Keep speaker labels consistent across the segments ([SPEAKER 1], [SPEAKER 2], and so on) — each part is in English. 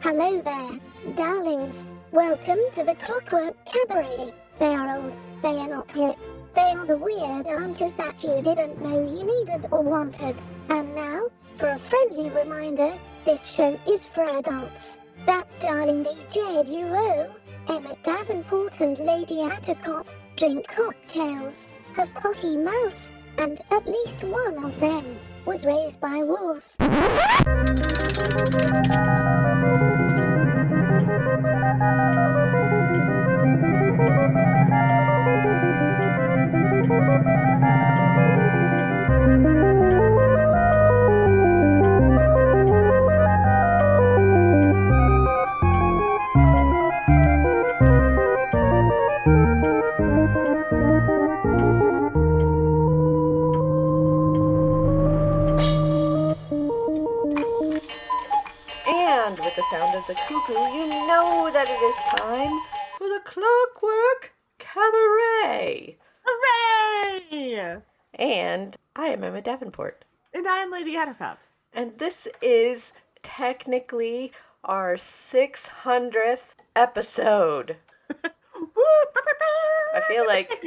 [SPEAKER 1] Hello there, darlings. Welcome to the Clockwork Cabaret. They are old, they are not hip. They are the weird answers that you didn't know you needed or wanted. And now, for a friendly reminder, this show is for adults. That darling DJ duo, Emmett Davenport and Lady Attercop, drink cocktails, have potty mouths, and at least one of them was raised by wolves.
[SPEAKER 2] And with the sound of the cuckoo, you know that it is time for the Clockwork Cabaret.
[SPEAKER 3] Hooray!
[SPEAKER 2] And I am Emmett Davenport.
[SPEAKER 3] And I'm Lady Attercop.
[SPEAKER 2] And this is technically our 600th episode. I feel like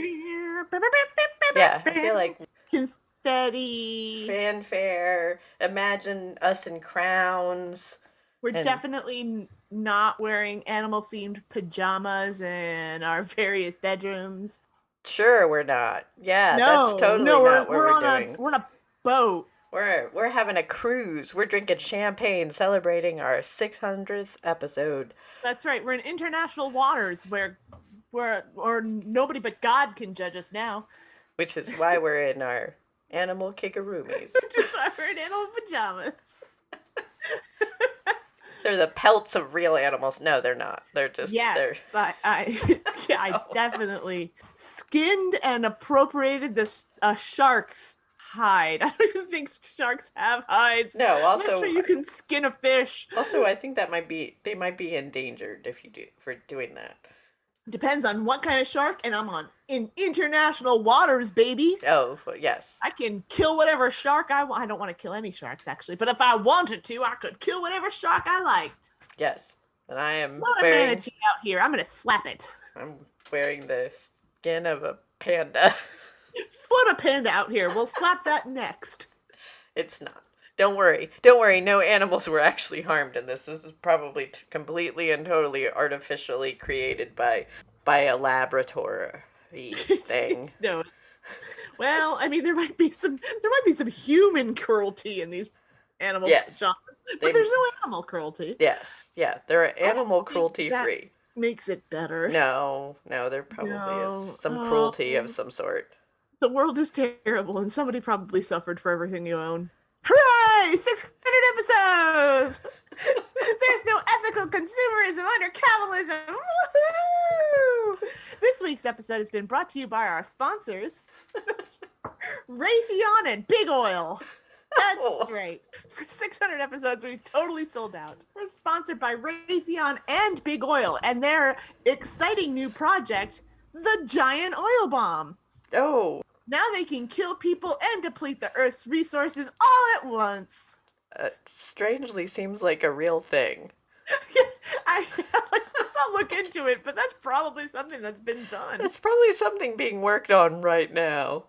[SPEAKER 3] confetti.
[SPEAKER 2] Fanfare. Imagine us in crowns.
[SPEAKER 3] We're definitely not wearing animal-themed pajamas in our various bedrooms.
[SPEAKER 2] Sure, we're not. Yeah, that's totally not what we're doing.
[SPEAKER 3] We're on a boat.
[SPEAKER 2] We're having a cruise. We're drinking champagne, celebrating our 600th episode.
[SPEAKER 3] That's right. We're in international waters where nobody but God can judge us now.
[SPEAKER 2] Which is why we're in our animal kickaroonies.
[SPEAKER 3] Which is why we're in animal pajamas.
[SPEAKER 2] They're the pelts of real animals. No, they're not. They're just...
[SPEAKER 3] Yes, I definitely skinned and appropriated this shark's hide. I don't even think sharks have hides.
[SPEAKER 2] No, also...
[SPEAKER 3] I'm not sure you can skin a fish.
[SPEAKER 2] Also, I think they might be endangered for doing that.
[SPEAKER 3] Depends on what kind of shark, and I'm in international waters, baby.
[SPEAKER 2] Oh, yes.
[SPEAKER 3] I can kill whatever shark I want. I don't want to kill any sharks, actually, but if I wanted to, I could kill whatever shark I liked.
[SPEAKER 2] Yes, and I am
[SPEAKER 3] not a manatee out here. I'm going to slap it.
[SPEAKER 2] I'm wearing the skin of a panda.
[SPEAKER 3] Float a panda out here. We'll slap that next.
[SPEAKER 2] It's not. Don't worry. No animals were actually harmed in this. This is probably completely and totally artificially created by a laboratory thing.
[SPEAKER 3] No. Well, I mean, there might be some human cruelty in these animal shots, but there's no animal cruelty.
[SPEAKER 2] Yes, yeah, they're animal cruelty free.
[SPEAKER 3] Makes it better.
[SPEAKER 2] No, there probably is some cruelty of some sort.
[SPEAKER 3] The world is terrible, and somebody probably suffered for everything you own. Hooray! 600 episodes! There's no ethical consumerism under capitalism! Woohoo! This week's episode has been brought to you by our sponsors, Raytheon and Big Oil. That's great. For 600 episodes, we've totally sold out. We're sponsored by Raytheon and Big Oil and their exciting new project, the Giant Oil Bomb.
[SPEAKER 2] Oh.
[SPEAKER 3] Now they can kill people and deplete the Earth's resources all at once.
[SPEAKER 2] Strangely seems like a real thing.
[SPEAKER 3] Let's not look into it, but that's probably something that's been done.
[SPEAKER 2] It's probably something being worked on right now.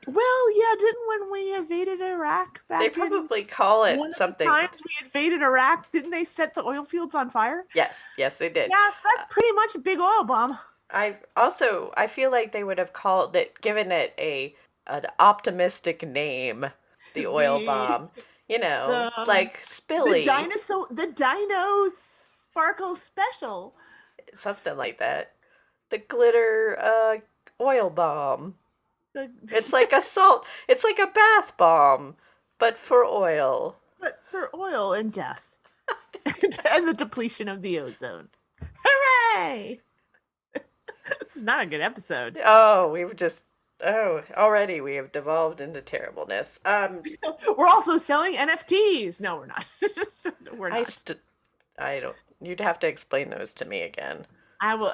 [SPEAKER 3] Well, yeah, didn't when we invaded Iraq back
[SPEAKER 2] They probably call it something.
[SPEAKER 3] One of the times we invaded Iraq, didn't they set the oil fields on fire?
[SPEAKER 2] Yes, they did.
[SPEAKER 3] Yes, that's pretty much a big oil bomb.
[SPEAKER 2] I feel like they would have given it an optimistic name, the oil bomb. You know, like Spilly.
[SPEAKER 3] The Dino Sparkle Special.
[SPEAKER 2] Something like that. The glitter oil bomb. It's like it's like a bath bomb, but for oil.
[SPEAKER 3] But for oil and death. And the depletion of the ozone. Hooray! This is not a good episode.
[SPEAKER 2] Already we have devolved into terribleness.
[SPEAKER 3] We're also selling NFTs. No, we're not. We're not.
[SPEAKER 2] I don't. You'd have to explain those to me again.
[SPEAKER 3] I will.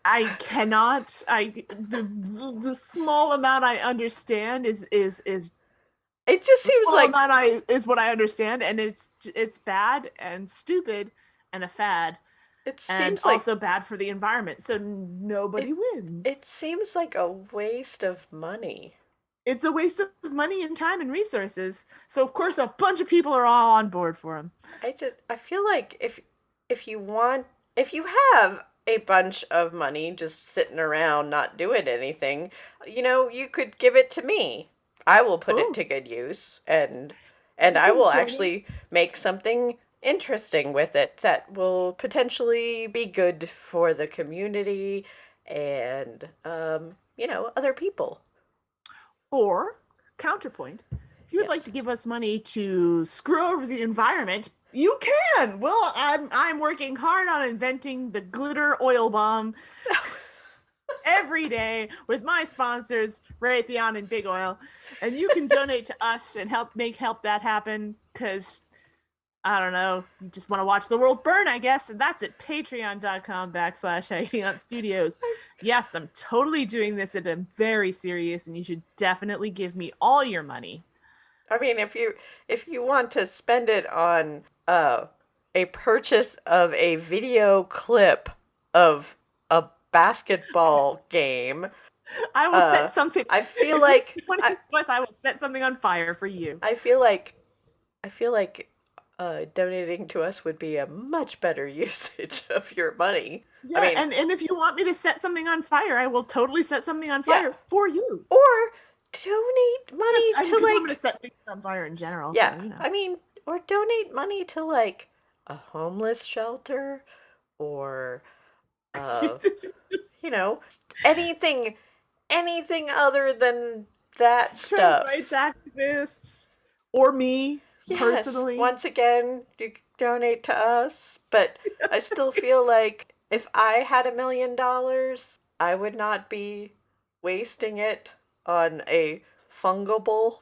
[SPEAKER 3] I cannot. The small amount I understand is.
[SPEAKER 2] It just seems like
[SPEAKER 3] amount is what I understand, and it's bad and stupid and a fad,
[SPEAKER 2] It
[SPEAKER 3] and
[SPEAKER 2] seems like
[SPEAKER 3] also bad for the environment. So nobody wins.
[SPEAKER 2] it seems like a waste of money.
[SPEAKER 3] It's a waste of money and time and resources. So of course, a bunch of people are all on board for them.
[SPEAKER 2] I feel like if you want if you have a bunch of money just sitting around not doing anything, you could give it to me. I will put it
[SPEAKER 3] Oh,
[SPEAKER 2] to good use, and
[SPEAKER 3] you
[SPEAKER 2] I
[SPEAKER 3] can
[SPEAKER 2] will
[SPEAKER 3] donate.
[SPEAKER 2] actually make something interesting with it that will potentially be good for the community and other people.
[SPEAKER 3] Or counterpoint, if you would like
[SPEAKER 2] Yes.
[SPEAKER 3] to give us money to screw over the environment, you can. Well, I'm working hard on inventing the glitter oil bomb every day with my sponsors, Raytheon and Big Oil, and you can donate to us and help that happen. Because I don't know, you just want to watch the world burn, I guess, and that's at patreon.com/Agony Aunt Studios. Yes, I'm totally doing this, and I'm very serious, and you should definitely give me all your money.
[SPEAKER 2] I mean, if you want to spend it on a purchase of a video clip of a basketball game,
[SPEAKER 3] I will set something.
[SPEAKER 2] I feel
[SPEAKER 3] If you
[SPEAKER 2] like
[SPEAKER 3] want to us, I will set something on fire for you.
[SPEAKER 2] I feel like I feel like donating to us would be a much better usage of your money. I
[SPEAKER 3] Yeah,
[SPEAKER 2] mean,
[SPEAKER 3] and if you want me to set something on fire, I will totally set something on
[SPEAKER 2] yeah,
[SPEAKER 3] fire for you.
[SPEAKER 2] or donate
[SPEAKER 3] Just
[SPEAKER 2] money
[SPEAKER 3] I mean,
[SPEAKER 2] to
[SPEAKER 3] because I'm going
[SPEAKER 2] like
[SPEAKER 3] to set things on fire in general, so
[SPEAKER 2] yeah,
[SPEAKER 3] you know.
[SPEAKER 2] I mean, or donate money to like a homeless shelter or uh you know, anything anything other than that
[SPEAKER 3] Trans
[SPEAKER 2] stuff.
[SPEAKER 3] rights activists or me
[SPEAKER 2] Yes,
[SPEAKER 3] personally.
[SPEAKER 2] once again, you can donate to us, but I still feel like if I had $1 million, I would not be wasting it on a fungible,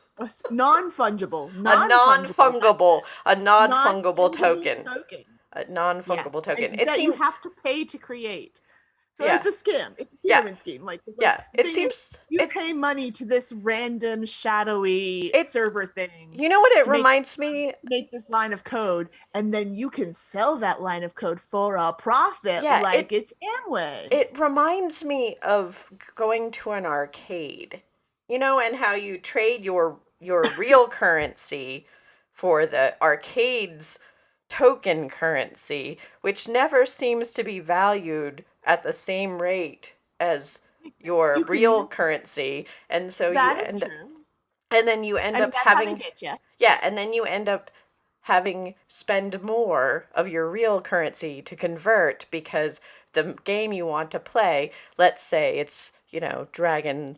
[SPEAKER 3] Non-fungible,
[SPEAKER 2] a
[SPEAKER 3] non-fungible. That's
[SPEAKER 2] non-fungible,
[SPEAKER 3] it.
[SPEAKER 2] a non-fungible
[SPEAKER 3] Non-tangible
[SPEAKER 2] token.
[SPEAKER 3] token.
[SPEAKER 2] A non-fungible
[SPEAKER 3] Yes,
[SPEAKER 2] token.
[SPEAKER 3] and
[SPEAKER 2] It
[SPEAKER 3] that you
[SPEAKER 2] seemed,
[SPEAKER 3] have to pay to create. So
[SPEAKER 2] yeah,
[SPEAKER 3] it's a scam. It's a
[SPEAKER 2] yeah,
[SPEAKER 3] pyramid scheme. Like
[SPEAKER 2] yeah.
[SPEAKER 3] the
[SPEAKER 2] It
[SPEAKER 3] thing is,
[SPEAKER 2] seems,
[SPEAKER 3] you pay money to this random shadowy
[SPEAKER 2] it,
[SPEAKER 3] server thing
[SPEAKER 2] you know what it
[SPEAKER 3] to make
[SPEAKER 2] reminds me?
[SPEAKER 3] this line of code, and then you can sell that line of code for a profit,
[SPEAKER 2] Yeah,
[SPEAKER 3] like it's Amway.
[SPEAKER 2] it reminds me of going to an arcade, and how you trade your real currency for the arcade's token currency, which never seems to be valued at the same rate as your
[SPEAKER 3] You can
[SPEAKER 2] real
[SPEAKER 3] even
[SPEAKER 2] currency, and so
[SPEAKER 3] that is true.
[SPEAKER 2] you end
[SPEAKER 3] I mean,
[SPEAKER 2] up
[SPEAKER 3] that's how they
[SPEAKER 2] having
[SPEAKER 3] get you.
[SPEAKER 2] yeah, and then you end up having spend more of your real currency to convert because the game you want to play, let's say it's, Dragon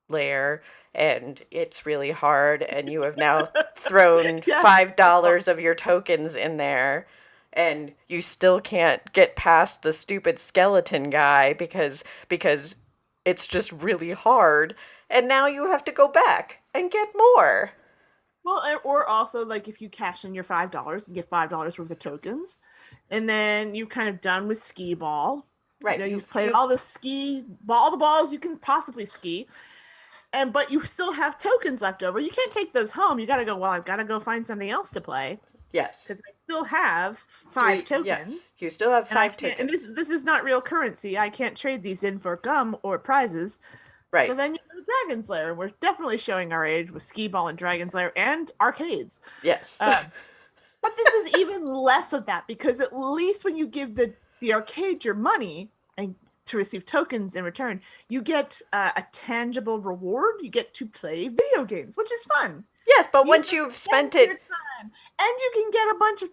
[SPEAKER 2] Lair and it's really hard and you have now thrown
[SPEAKER 3] Yeah.
[SPEAKER 2] $5 of your tokens in there and you still can't get past the stupid skeleton guy because it's just really hard and now you have to go back and get more.
[SPEAKER 3] Well, or also like if you cash in your $5, you get $5 worth of tokens, and then you're kind of done with skee ball.
[SPEAKER 2] Right.
[SPEAKER 3] You've played all the all the balls you can possibly ski, but you still have tokens left over. You can't take those home. You got to go. Well, I've got to go find something else to play
[SPEAKER 2] Yes.
[SPEAKER 3] because I still have five
[SPEAKER 2] Three. Yes.
[SPEAKER 3] tokens,
[SPEAKER 2] You still have
[SPEAKER 3] and I
[SPEAKER 2] five
[SPEAKER 3] can't. And
[SPEAKER 2] tokens.
[SPEAKER 3] this is not real currency. I can't trade these in for gum or prizes. So
[SPEAKER 2] Right.
[SPEAKER 3] then you go to Dragon's Lair. We're definitely showing our age with skee ball and Dragon's Lair and arcades.
[SPEAKER 2] Yes.
[SPEAKER 3] But this is even less of that because at least when you give the arcade your money and to receive tokens in return, you get a tangible reward. You get to play video games, which is fun.
[SPEAKER 2] Yes, but
[SPEAKER 3] You
[SPEAKER 2] once
[SPEAKER 3] can
[SPEAKER 2] you've
[SPEAKER 3] spend
[SPEAKER 2] spent
[SPEAKER 3] your
[SPEAKER 2] it,
[SPEAKER 3] time, and you can get a bunch of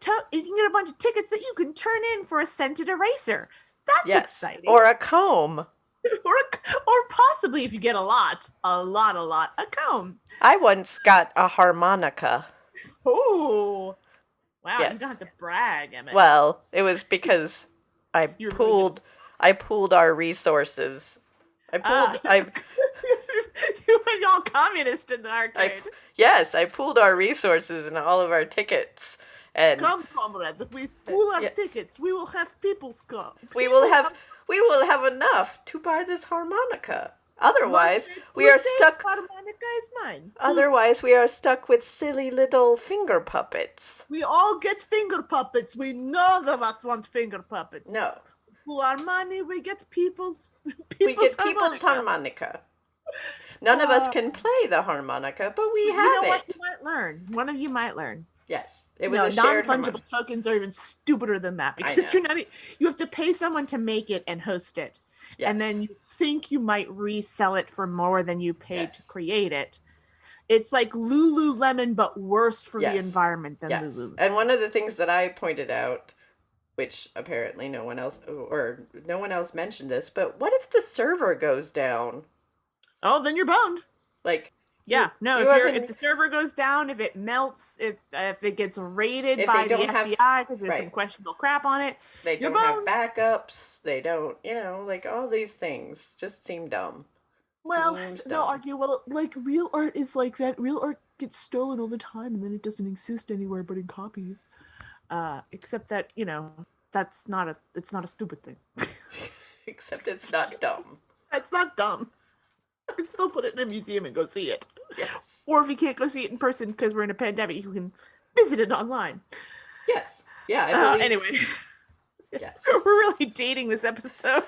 [SPEAKER 3] tickets that you can turn in for a scented eraser. That's
[SPEAKER 2] yes,
[SPEAKER 3] exciting.
[SPEAKER 2] or a comb.
[SPEAKER 3] or possibly if you get a lot, a comb.
[SPEAKER 2] I once got a harmonica.
[SPEAKER 3] Oh, wow! You
[SPEAKER 2] Yes.
[SPEAKER 3] don't have to brag, Emmett.
[SPEAKER 2] Well, it was because I
[SPEAKER 3] You're really good.
[SPEAKER 2] pooled our resources. I
[SPEAKER 3] Ah,
[SPEAKER 2] pooled I
[SPEAKER 3] you were all communist in the
[SPEAKER 2] I
[SPEAKER 3] arcade.
[SPEAKER 2] yes, I pooled our resources and all of our tickets and
[SPEAKER 3] Come, comrade, if we pool our
[SPEAKER 2] yes.
[SPEAKER 3] tickets, we will have people's come.
[SPEAKER 2] we will have enough to buy this harmonica. Otherwise, we are stuck.
[SPEAKER 3] Harmonica is mine.
[SPEAKER 2] Otherwise, we are stuck with silly little finger puppets.
[SPEAKER 3] We all get finger puppets. None of us want finger puppets.
[SPEAKER 2] No.
[SPEAKER 3] For our money, we get people's
[SPEAKER 2] harmonica. None of us can play the harmonica, but we have
[SPEAKER 3] you know
[SPEAKER 2] it.
[SPEAKER 3] What you might learn. One of you might learn.
[SPEAKER 2] Yes, it was a shared
[SPEAKER 3] non-fungible tokens are even stupider than that because you have to pay someone to make it and host it. Yes. And then you think you might resell it for more than you paid to create it. It's like Lululemon, but worse for the environment than Lululemon.
[SPEAKER 2] And one of the things that I pointed out, which apparently no one else mentioned this, but what if the server goes down?
[SPEAKER 3] Oh, then you're boned.
[SPEAKER 2] Like,
[SPEAKER 3] if the server goes down, if it melts, if it gets raided by the FBI because there's some questionable crap on it,
[SPEAKER 2] they don't have backups. They don't, like all these things just seem dumb.
[SPEAKER 3] Well, they'll argue, like real art is like that. Real art gets stolen all the time, and then it doesn't exist anywhere but in copies. Except that it's not a stupid thing.
[SPEAKER 2] Except it's not dumb.
[SPEAKER 3] It's not dumb. You can still put it in a museum and go see it.
[SPEAKER 2] Yes.
[SPEAKER 3] Or if you can't go see it in person because we're in a pandemic, you can visit it online.
[SPEAKER 2] Yes. Yeah.
[SPEAKER 3] Anyway.
[SPEAKER 2] Yes.
[SPEAKER 3] We're really dating this episode.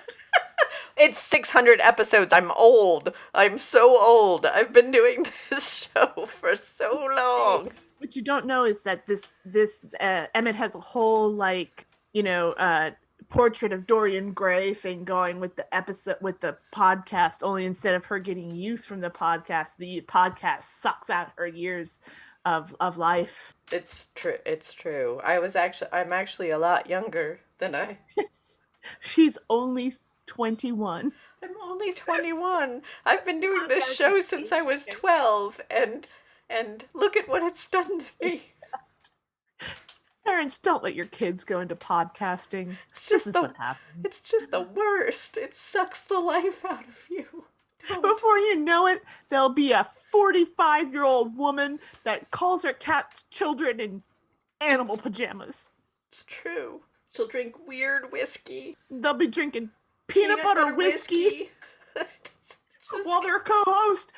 [SPEAKER 2] It's 600 episodes. I'm old. I'm so old. I've been doing this show for so long.
[SPEAKER 3] What you don't know is that this Emmett has a whole portrait of Dorian Gray thing going with the episode with the podcast. Only instead of her getting youth from the podcast sucks out her years of life.
[SPEAKER 2] It's true. I'm actually a lot younger than I.
[SPEAKER 3] She's only 21.
[SPEAKER 2] I'm only 21. I've been doing this show since I was 12, and look at what it's done to me.
[SPEAKER 3] Parents, don't let your kids go into podcasting. This is what happens.
[SPEAKER 2] It's just the worst. It sucks the life out of you.
[SPEAKER 3] Before you know it, there'll be a 45-year-old woman that calls her cat's children in animal pajamas.
[SPEAKER 2] It's true. She'll drink weird whiskey.
[SPEAKER 3] They'll be drinking peanut butter whiskey. While their co-host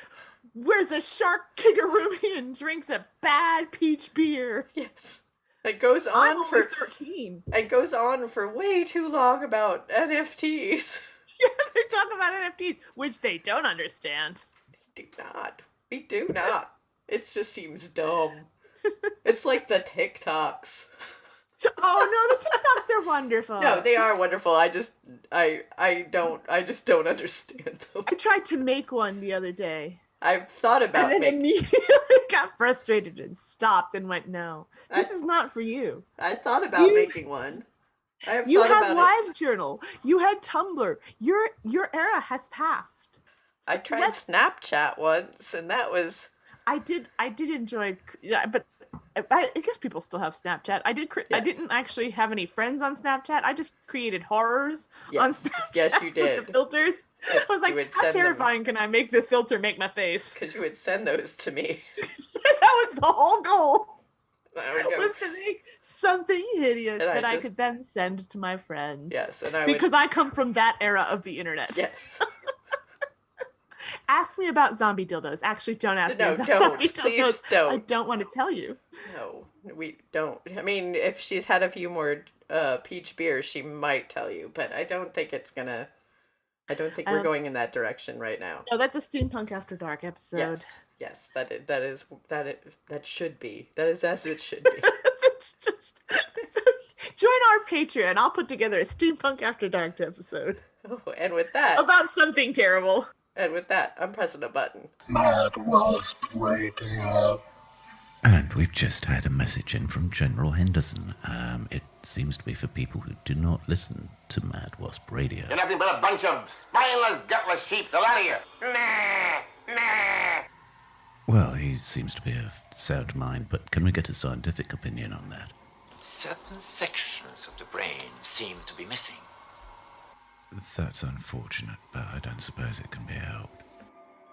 [SPEAKER 3] wears a shark kigurumi and drinks a bad peach beer.
[SPEAKER 2] Yes. It goes on
[SPEAKER 3] for 13.
[SPEAKER 2] It goes on for way too long about NFTs.
[SPEAKER 3] Yeah, they talk about NFTs, which they don't understand.
[SPEAKER 2] We do not. It just seems dumb. It's like the TikToks.
[SPEAKER 3] Oh no, the TikToks are wonderful.
[SPEAKER 2] No, they are wonderful. I just don't understand them.
[SPEAKER 3] I tried to make one the other day.
[SPEAKER 2] I've thought about
[SPEAKER 3] and then immediately got frustrated and stopped and went, no, this is not for you.
[SPEAKER 2] I thought about making one.
[SPEAKER 3] You had LiveJournal. You had Tumblr. Your era has passed.
[SPEAKER 2] I tried Snapchat once, and that was.
[SPEAKER 3] I did enjoy, but I guess people still have Snapchat. I didn't actually have any friends on Snapchat. I just created horrors on Snapchat.
[SPEAKER 2] Yes, you did.
[SPEAKER 3] With the filters. I was like, how terrifying can I make this filter make my face?
[SPEAKER 2] Because you would send those to me.
[SPEAKER 3] That was the whole goal. Was to make something hideous that I could then send to my friends.
[SPEAKER 2] Yes,
[SPEAKER 3] because I come from that era of the internet.
[SPEAKER 2] Yes.
[SPEAKER 3] Ask me about zombie dildos. Actually, don't ask me about zombie dildos. Please don't. I don't want to tell you.
[SPEAKER 2] No, we don't. I mean, if she's had a few more peach beers, she might tell you, but I don't think it's gonna. I don't think we're going in that direction right now.
[SPEAKER 3] No, that's a Steampunk After Dark episode.
[SPEAKER 2] Yes, that should be. That is as it should be.
[SPEAKER 3] It's just join our Patreon. I'll put together a Steampunk After Dark episode.
[SPEAKER 2] Oh, and with that,
[SPEAKER 3] about something terrible.
[SPEAKER 2] And with that, I'm pressing a button.
[SPEAKER 4] Mad Wasp Radio.
[SPEAKER 5] And we've just had a message in from General Henderson. It seems to be for people who do not listen to Mad Wasp Radio.
[SPEAKER 6] You're nothing but a bunch of spineless, gutless sheep. Go out of here. Nah.
[SPEAKER 5] Well, he seems to be of sound mind, but can we get a scientific opinion on that?
[SPEAKER 7] Certain sections of the brain seem to be missing.
[SPEAKER 5] That's unfortunate, but I don't suppose it can be helped.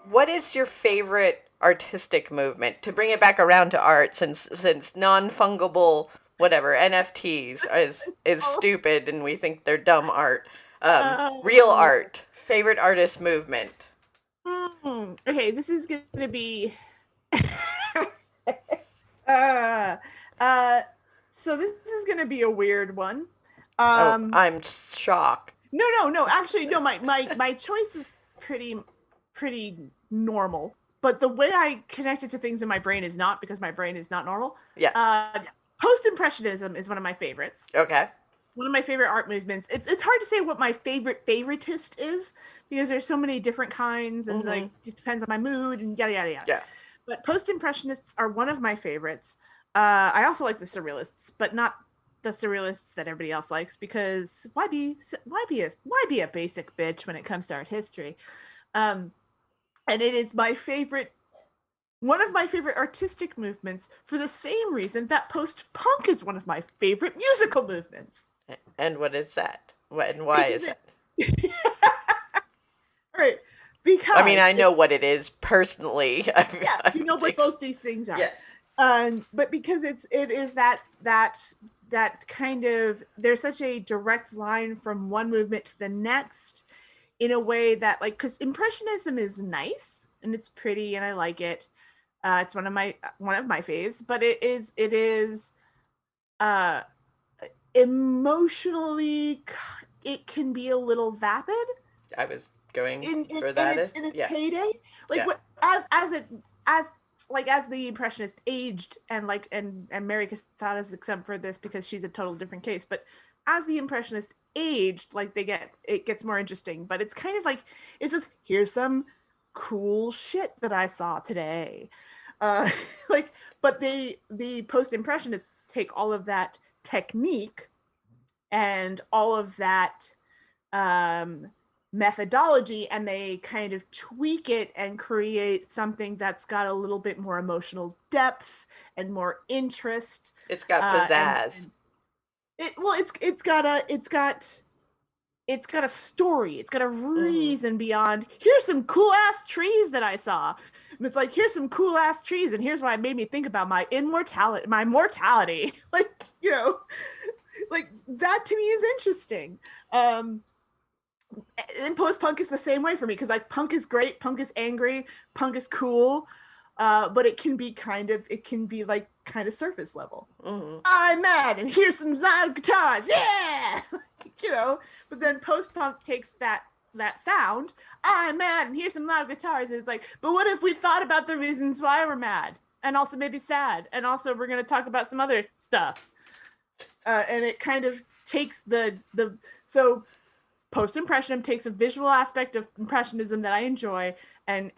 [SPEAKER 2] What is your favorite artistic movement? To bring it back around to art, since non-fungible, whatever, NFTs is stupid and we think they're dumb art. Real art. Favorite artist movement?
[SPEAKER 3] Okay, this is gonna be. uh, uh, so this is gonna be a weird one.
[SPEAKER 2] I'm shocked.
[SPEAKER 3] No. Actually, no. My choice is pretty normal. But the way I connect it to things in my brain is not, because my brain is not normal.
[SPEAKER 2] Yeah.
[SPEAKER 3] Post-impressionism is one of my favorites.
[SPEAKER 2] Okay.
[SPEAKER 3] One of my favorite art movements. It's hard to say what my favoritist is, because there's so many different kinds, and like it depends on my mood and yada yada yada.
[SPEAKER 2] Yeah.
[SPEAKER 3] But post-impressionists are one of my favorites. I also like the surrealists, but not the surrealists that everybody else likes, because why be a basic bitch when it comes to art history? And it is one of my favorite artistic movements, for the same reason that post-punk is one of my favorite musical movements.
[SPEAKER 2] And what is that? And why is it?
[SPEAKER 3] All right, because
[SPEAKER 2] I mean, I know what it is personally.
[SPEAKER 3] Yeah, you know what both these things are.
[SPEAKER 2] Yes.
[SPEAKER 3] But because it is that kind of, there's such a direct line from one movement to the next, in a way that, like, because Impressionism is nice and it's pretty and I like it. It's one of my faves, but it is emotionally, it can be a little vapid.
[SPEAKER 2] I was going for
[SPEAKER 3] that in its heyday, like what as the Impressionist aged, and Mary Casada's exempt for this because she's a total different case, but as the Impressionist aged, like it gets more interesting. But it's kind of like, it's just, here's some cool shit that I saw today. But the post-impressionists take all of that technique and all of that methodology, and they kind of tweak it and create something that's got a little bit more emotional depth and more interest.
[SPEAKER 2] It's got pizzazz.
[SPEAKER 3] It's got a story. It's got a reason beyond, here's some cool ass trees that I saw. And it's like, here's some cool ass trees, and here's why it made me think about my mortality. Like, you know, like that to me is interesting. And post-punk is the same way for me, because like punk is great, punk is angry, punk is cool, but it can be kind of surface level. I'm mad, and here's some loud guitars, yeah. You know, but then post-punk takes that sound, I'm mad, and here's some loud guitars, and it's like, but what if we thought about the reasons why we're mad, and also maybe sad, and also we're going to talk about some other stuff, and it kind of takes so post-impressionism takes a visual aspect of impressionism that I enjoy, and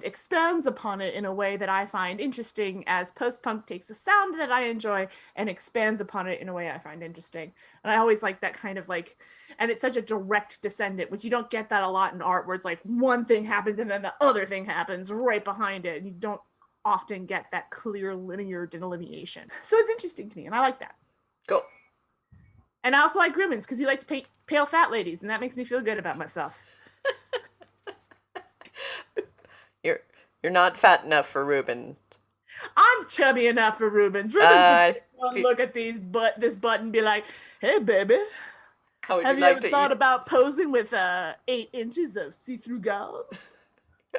[SPEAKER 3] expands upon it in a way that I find interesting, as post-punk takes a sound that I enjoy and expands upon it in a way I find interesting. And I always like that kind of like, and it's such a direct descendant, which you don't get that a lot in art, where it's like one thing happens and then the other thing happens right behind it, and you don't often get that clear linear delineation. So it's interesting to me, and I like that.
[SPEAKER 2] Cool.
[SPEAKER 3] And I also like Rubens, because he likes to paint pale fat ladies, and that makes me feel good about myself.
[SPEAKER 2] You're not fat enough for Rubens.
[SPEAKER 3] I'm chubby enough for Rubens. Rubens would take one look at this button and be like, hey, baby, have you ever thought about posing with 8 inches of see-through gauze?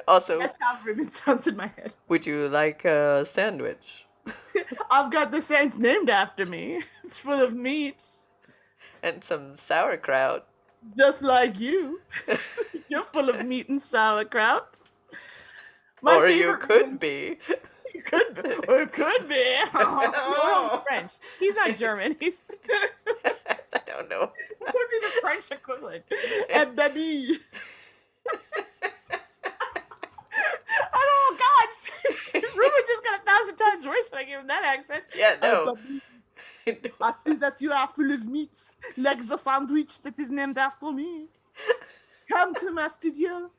[SPEAKER 2] Also,
[SPEAKER 3] that's how Rubens sounds in my head.
[SPEAKER 2] Would you like a sandwich?
[SPEAKER 3] I've got the saints named after me. It's full of meat.
[SPEAKER 2] And some sauerkraut.
[SPEAKER 3] Just like you. You're full of meat and sauerkraut.
[SPEAKER 2] Or you could be.
[SPEAKER 3] You could be. Or could be. Oh, he's French. He's not German. He's...
[SPEAKER 2] I don't know.
[SPEAKER 3] What would be the French equivalent? And baby. Oh, God. Ruben's just got 1,000 times worse when I give him that accent.
[SPEAKER 2] Yeah, no.
[SPEAKER 3] I see that you are full of meats, like the sandwich that is named after me. Come to my studio.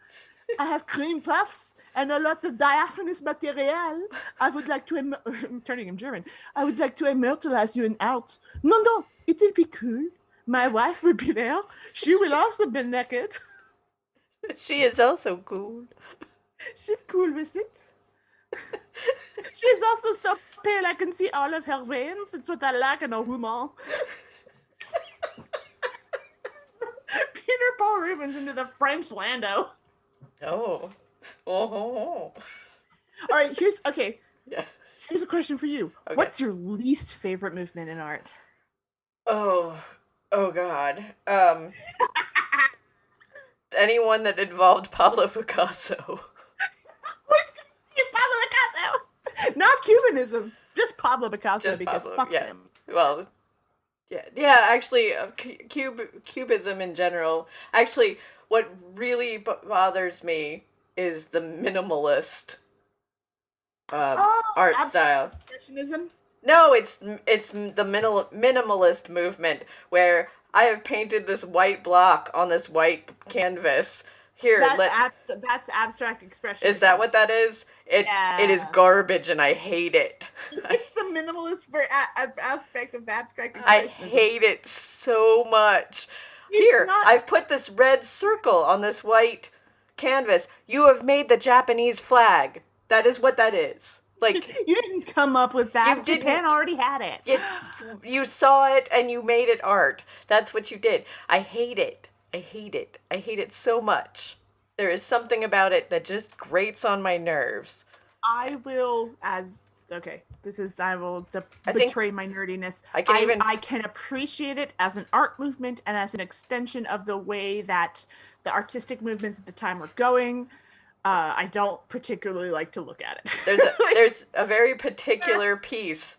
[SPEAKER 3] I have cream puffs and a lot of diaphanous material. I would like to, I'm turning him German. I would like to immortalize you in art. No, it'll be cool. My wife will be there. She will also be naked.
[SPEAKER 2] She is also cool.
[SPEAKER 3] She's cool with it. She's also so pale I can see all of her veins. It's what I like in a woman. Peter Paul Rubens into the French Lando.
[SPEAKER 2] Oh. Oh.
[SPEAKER 3] All right, here's
[SPEAKER 2] Yeah.
[SPEAKER 3] Here's a question for you.
[SPEAKER 2] Okay.
[SPEAKER 3] What's your least favorite movement in art?
[SPEAKER 2] Oh. Oh God. Anyone that involved Pablo Picasso.
[SPEAKER 3] What's gonna be Pablo Picasso? Not Cubanism, just Pablo Picasso
[SPEAKER 2] Just
[SPEAKER 3] because
[SPEAKER 2] Pablo.
[SPEAKER 3] fuck
[SPEAKER 2] Yeah.
[SPEAKER 3] him.
[SPEAKER 2] Well. Yeah. Actually, Cubism in general. Actually, what really bothers me is the minimalist
[SPEAKER 3] Oh,
[SPEAKER 2] art style.
[SPEAKER 3] abstract expressionism.
[SPEAKER 2] No, it's the minimalist movement where I have painted this white block on this white canvas. Here,
[SPEAKER 3] That's abstract expressionism.
[SPEAKER 2] is that what that is? It is
[SPEAKER 3] Yes.
[SPEAKER 2] garbage and I hate it.
[SPEAKER 3] It's the minimalist aspect of abstract expressionism.
[SPEAKER 2] I hate it so much.
[SPEAKER 3] It's
[SPEAKER 2] Here,
[SPEAKER 3] not-
[SPEAKER 2] I've put this red circle on this white canvas. You have made the Japanese flag. That is what that is. Like,
[SPEAKER 3] You didn't come up with that.
[SPEAKER 2] You
[SPEAKER 3] Japan
[SPEAKER 2] didn't.
[SPEAKER 3] already had it.
[SPEAKER 2] you saw it and you made it art. That's what you did. I hate it. I hate it. I hate it so much. There is something about it that just grates on my nerves.
[SPEAKER 3] I will betray my nerdiness.
[SPEAKER 2] I
[SPEAKER 3] can appreciate it as an art movement and as an extension of the way that the artistic movements at the time were going. I don't particularly like to look at it.
[SPEAKER 2] There's a very particular piece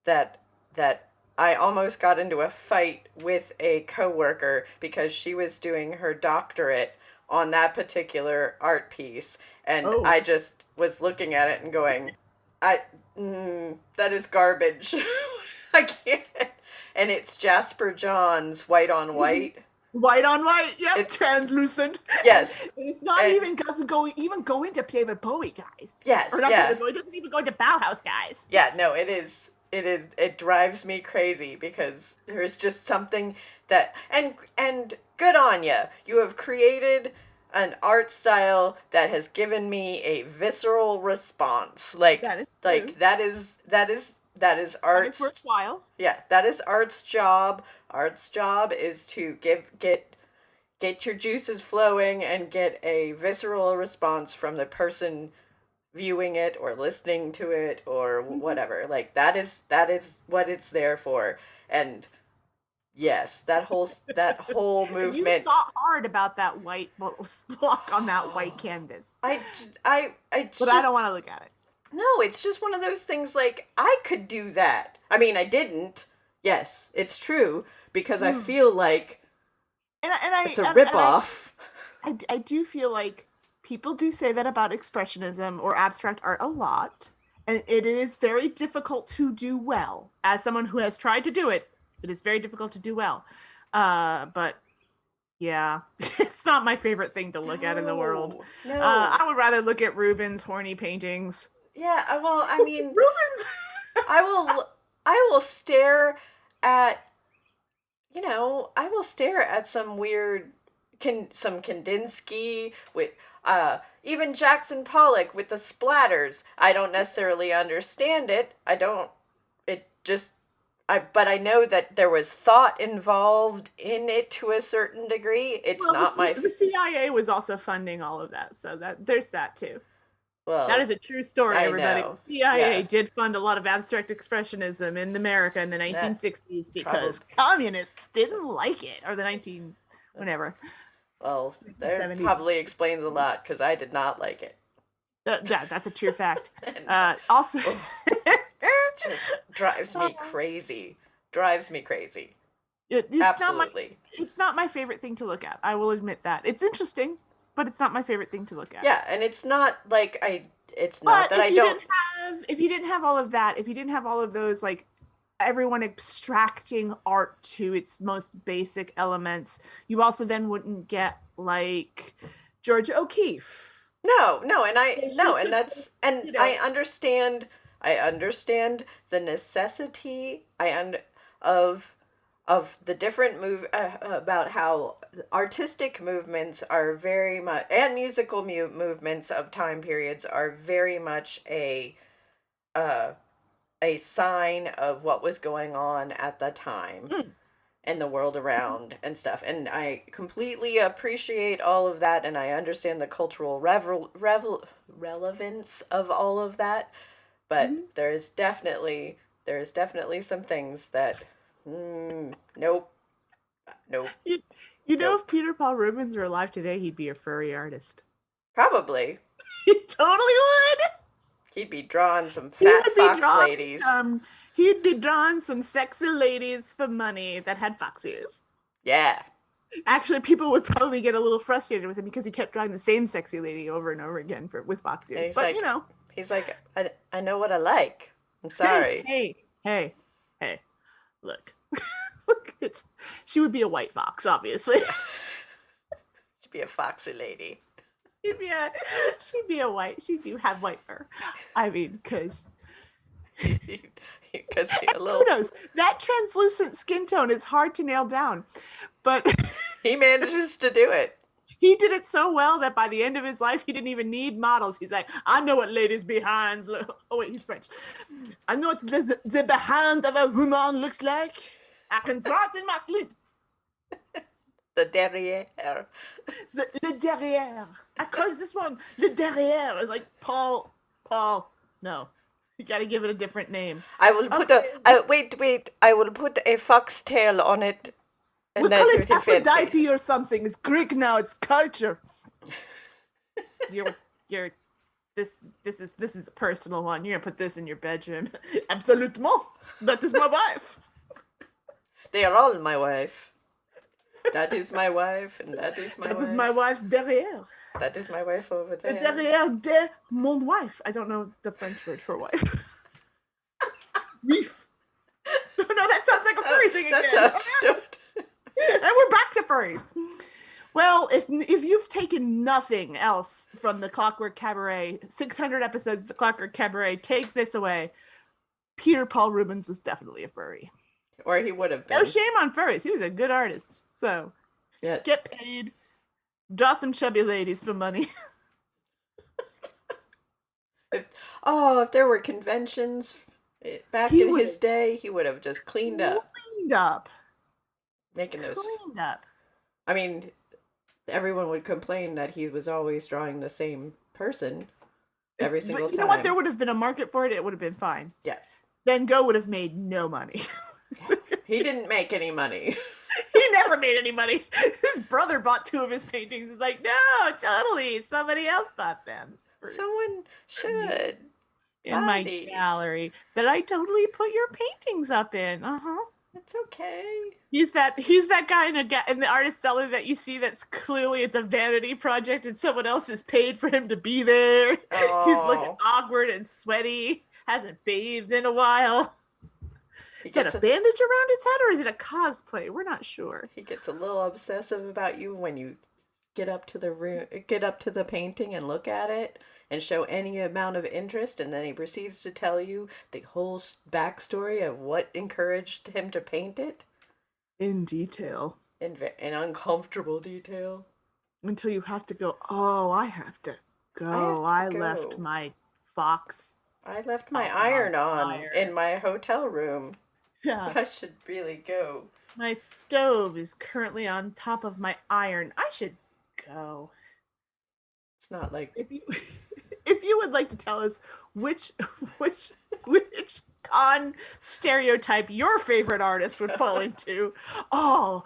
[SPEAKER 2] that I almost got into a fight with a coworker because she was doing her doctorate on that particular art piece, and I just was looking at it and going, that is garbage. I can't. And it's Jasper Johns' White on White.
[SPEAKER 3] White on white, yep,
[SPEAKER 2] It's
[SPEAKER 3] translucent.
[SPEAKER 2] Yes.
[SPEAKER 3] And it's not doesn't go into David Bowie, guys.
[SPEAKER 2] Yes,
[SPEAKER 3] Or not
[SPEAKER 2] yeah.
[SPEAKER 3] David Bowie, it doesn't even go into Bauhaus, guys.
[SPEAKER 2] Yeah, no, it drives me crazy because there's just something that and good on you. You have created an art style that has given me a visceral response. Like
[SPEAKER 3] That is
[SPEAKER 2] like
[SPEAKER 3] true.
[SPEAKER 2] that is art's
[SPEAKER 3] It's worthwhile.
[SPEAKER 2] Yeah, that is art's job. Art's job is to get your juices flowing and get a visceral response from the person viewing it or listening to it or whatever. Like that is what it's there for. And yes, that whole
[SPEAKER 3] You
[SPEAKER 2] movement.
[SPEAKER 3] thought hard about that white block on that white canvas.
[SPEAKER 2] But
[SPEAKER 3] I don't want to look at it.
[SPEAKER 2] No, it's just one of those things like I could do that. I mean, I didn't. Yes, it's true because I feel like it's a ripoff.
[SPEAKER 3] I do feel like people do say that about expressionism or abstract art a lot, and it is very difficult to do well. As someone who has tried to do it, it is very difficult to do well. But yeah, it's not my favorite thing to look at in the world.
[SPEAKER 2] No.
[SPEAKER 3] I would rather look at Rubens' horny paintings.
[SPEAKER 2] Yeah, well, I mean,
[SPEAKER 3] Rubens.
[SPEAKER 2] I will stare at, I will stare at some weird, some Kandinsky with, even Jackson Pollock with the splatters. I don't necessarily understand it. But I know that there was thought involved in it to a certain degree. It's not
[SPEAKER 3] the CIA was also funding all of that, so there's that too.
[SPEAKER 2] Well,
[SPEAKER 3] that is a true story,
[SPEAKER 2] I
[SPEAKER 3] everybody.
[SPEAKER 2] know.
[SPEAKER 3] The CIA
[SPEAKER 2] Yeah.
[SPEAKER 3] did fund a lot of abstract expressionism in America in the 1960s because communists didn't like it, or the whenever.
[SPEAKER 2] Well, that
[SPEAKER 3] 70s.
[SPEAKER 2] probably explains a lot because I did not like it.
[SPEAKER 3] That's a true fact. Also,
[SPEAKER 2] just drives me crazy.
[SPEAKER 3] It's
[SPEAKER 2] Absolutely.
[SPEAKER 3] It's not my favorite thing to look at. I will admit that. It's interesting, but it's not my favorite thing to look at.
[SPEAKER 2] Yeah, and it's not like it's not that I don't.
[SPEAKER 3] If you didn't have all of that, if you didn't have all of those, like everyone abstracting art to its most basic elements, you also then wouldn't get like George O'Keeffe.
[SPEAKER 2] I understand. I understand the necessity. Of the different about how artistic movements are very much and musical movements of time periods are very much a sign of what was going on at the time. and the world around and stuff. And I completely appreciate all of that, and I understand the cultural relevance of all of that. But there is definitely some things that nope, nope,
[SPEAKER 3] You know,
[SPEAKER 2] nope.
[SPEAKER 3] if Peter Paul Rubens were alive today, he'd be a furry artist.
[SPEAKER 2] Probably
[SPEAKER 3] He totally would.
[SPEAKER 2] he'd be drawing some
[SPEAKER 3] He
[SPEAKER 2] fat
[SPEAKER 3] would be
[SPEAKER 2] fox
[SPEAKER 3] drawing
[SPEAKER 2] ladies.
[SPEAKER 3] He'd be drawing some sexy ladies for money that had fox ears.
[SPEAKER 2] Yeah.
[SPEAKER 3] Actually, people would probably get a little frustrated with him because he kept drawing the same sexy lady over and over again with fox
[SPEAKER 2] And
[SPEAKER 3] ears.
[SPEAKER 2] he's
[SPEAKER 3] But
[SPEAKER 2] like,
[SPEAKER 3] you know,
[SPEAKER 2] I know what I like. I'm sorry.
[SPEAKER 3] hey, look, look, she would be a white fox, obviously.
[SPEAKER 2] She'd be a foxy lady.
[SPEAKER 3] she'd be have white fur. I mean, because
[SPEAKER 2] Because
[SPEAKER 3] who knows? That translucent skin tone is hard to nail down, but
[SPEAKER 2] he manages to do it.
[SPEAKER 3] he did it so well that by the end of his life, he didn't even need models. He's like, I know what ladies' behinds look. Oh wait, he's French. I know what the behind of a woman looks like. I can draw it in my sleep.
[SPEAKER 2] The derriere.
[SPEAKER 3] Le derrière. I call this one le derrière. It's like Paul. No, you got to give it a different name.
[SPEAKER 2] I will put wait. I will put a foxtail on it. And
[SPEAKER 3] We'll call it
[SPEAKER 2] fancy.
[SPEAKER 3] Aphrodite or something. It's Greek now. It's culture. This is a personal one. You're gonna put this in your bedroom. Absolutement. That is my wife.
[SPEAKER 2] They are all my wife. That is my wife, and that is my wife.
[SPEAKER 3] That is my wife's derrière.
[SPEAKER 2] That is my wife over
[SPEAKER 3] Le
[SPEAKER 2] there.
[SPEAKER 3] derrière de mon wife. I don't know the French word for wife. Reef. No, that sounds like a furry thing again.
[SPEAKER 2] That sounds stupid.
[SPEAKER 3] And we're back to furries. Well, if you've taken nothing else from the Clockwork Cabaret, 600 episodes of the Clockwork Cabaret, take this away. Peter Paul Rubens was definitely a furry.
[SPEAKER 2] Or he would have been.
[SPEAKER 3] No shame on furries. He was a good artist. So,
[SPEAKER 2] Yeah.
[SPEAKER 3] get paid. Draw some chubby ladies for money.
[SPEAKER 2] If there were conventions back in his day, he would have just cleaned up. Making those.
[SPEAKER 3] Cleaned up.
[SPEAKER 2] I mean, everyone would complain that he was always drawing the same person every single time.
[SPEAKER 3] You know what? There would have been a market for it. It would have been fine.
[SPEAKER 2] Yes.
[SPEAKER 3] Van Gogh would have made no money.
[SPEAKER 2] He didn't make any money.
[SPEAKER 3] He never made any money. His brother bought 2 of his paintings. He's like, no, totally. Somebody else bought them.
[SPEAKER 2] Someone should.
[SPEAKER 3] In my gallery that I totally put your paintings up in.
[SPEAKER 2] It's okay.
[SPEAKER 3] He's that guy in the artist cellar that you see that's clearly it's a vanity project and someone else is paid for him to be there.
[SPEAKER 2] Oh.
[SPEAKER 3] He's looking awkward and sweaty. Hasn't bathed in a while. Is that a bandage around his head or is it a cosplay? We're not sure.
[SPEAKER 2] He gets a little obsessive about you when you get up to the painting and look at it and show any amount of interest, and then he proceeds to tell you the whole backstory of what encouraged him to paint it.
[SPEAKER 3] In detail.
[SPEAKER 2] In uncomfortable detail.
[SPEAKER 3] Until you have to go, oh, I have to go. I left my fox.
[SPEAKER 2] I left my iron on in my hotel room.
[SPEAKER 3] Yes.
[SPEAKER 2] I should really go.
[SPEAKER 3] My stove is currently on top of my iron. I should go.
[SPEAKER 2] It's not like
[SPEAKER 3] if you would like to tell us which con stereotype your favorite artist would fall into. Oh,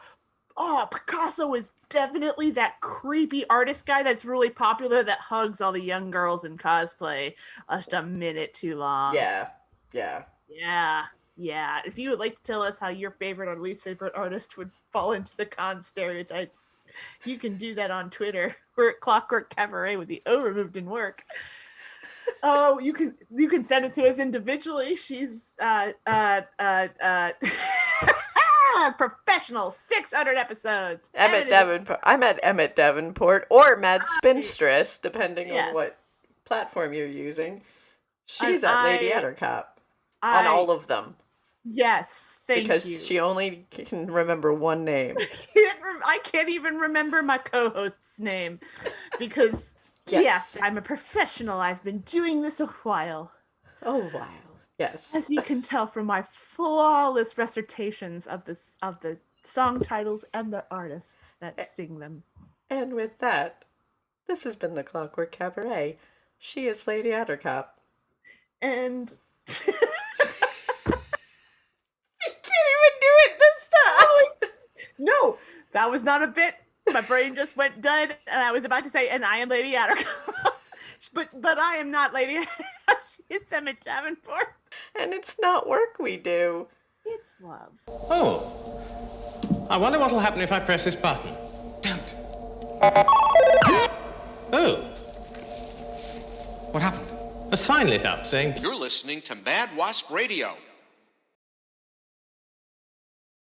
[SPEAKER 3] Picasso is definitely that creepy artist guy that's really popular that hugs all the young girls in cosplay just a minute too long.
[SPEAKER 2] Yeah.
[SPEAKER 3] If you would like to tell us how your favorite or least favorite artist would fall into the con stereotypes, you can do that on Twitter. We're at Clockwork Cabaret with the O removed in work. Oh, you can send it to us individually. She's professional, 600 episodes.
[SPEAKER 2] Emmett Davenport. I'm at Emmett Davenport or Mad Spinstress, depending on what platform you're using. She's at Lady Attercop on all of them.
[SPEAKER 3] Yes, thank you.
[SPEAKER 2] Because she only can remember one name.
[SPEAKER 3] I can't even remember my co-host's name because yes, I'm a professional. I've been doing this a while.
[SPEAKER 2] Oh, wow. Yes.
[SPEAKER 3] As you can tell from my flawless recitations of the song titles and the artists that sing them.
[SPEAKER 2] And with that, this has been the Clockwork Cabaret. She is Lady Attercop.
[SPEAKER 3] And
[SPEAKER 2] You can't even do it this time!
[SPEAKER 3] no, that was not a bit. My brain just went dead, and I was about to say, and I am Lady Attercop. but I am not Lady Attercop. She is Emmett Davenport.
[SPEAKER 2] And it's not work we do.
[SPEAKER 3] It's love.
[SPEAKER 8] Oh. I wonder what'll happen if I press this button.
[SPEAKER 7] Don't.
[SPEAKER 8] Oh.
[SPEAKER 7] What happened?
[SPEAKER 8] A sign lit up saying,
[SPEAKER 9] You're listening to Mad Wasp Radio.